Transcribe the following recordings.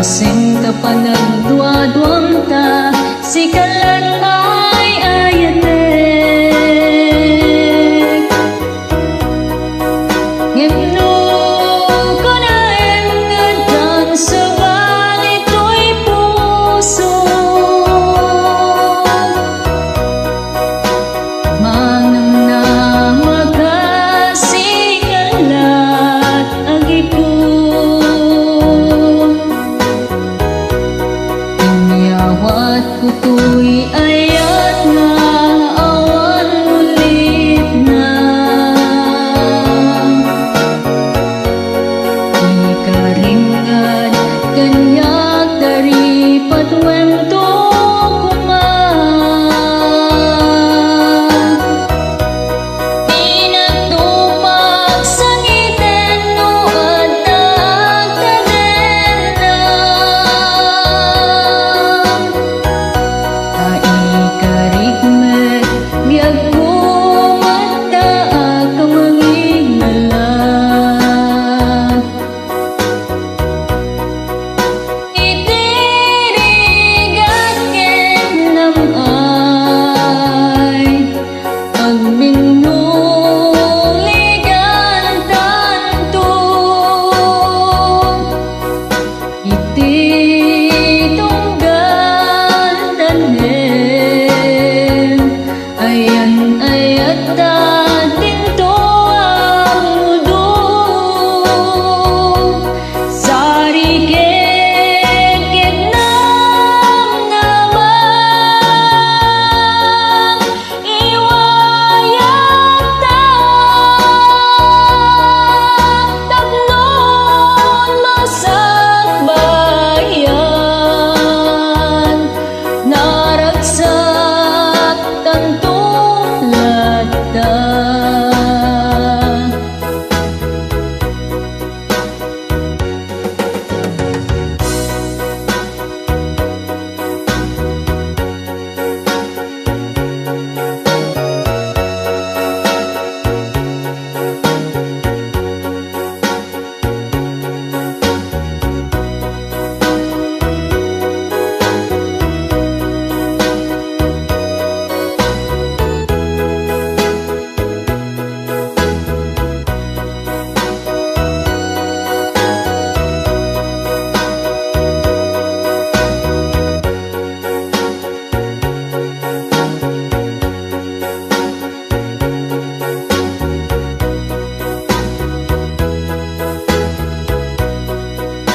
Masing kapanagdwa-dwang ta, sikalan ay ayatek. Ngimno ko na engadan sa bangit ko'y puso. Manam na makasikalat agi ko. Inyawat ko to'y ayat na awan ulit na. Ikaringan kanyak dari patwento kuma. Pinagtupak sa ngiten no at nagkaden na. Ikarigmet biyag kumata kamangingala. Itirigat ken namay pagminuligan tanto. Ititunggan tanem ayan ayat datin to ang mudo. Sari ket nam naman iwayat ta. Tapnon masak bayan, naragsak tantong lata.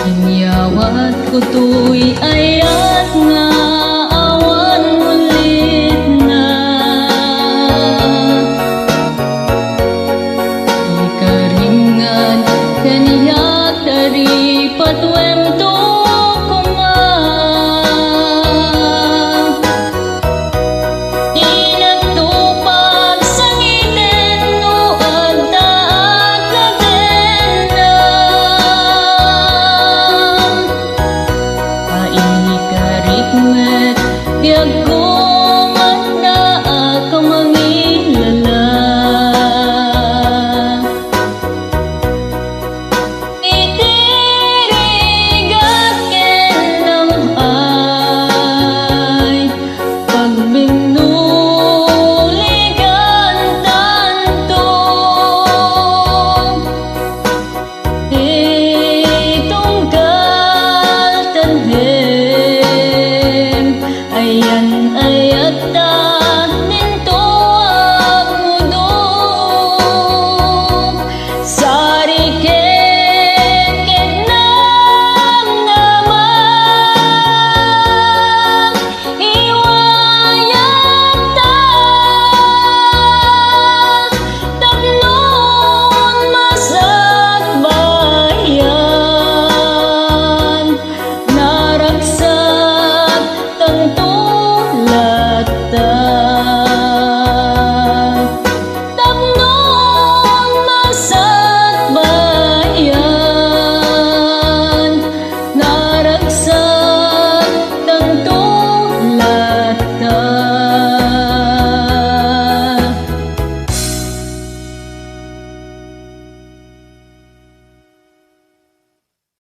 Inyawat ko to'y ayat nga awan ulit na. Ikaringan kaniyak dari patwento kuma. Inagtupag sa ngiten no at nagkaden na. Ikarigmet biyag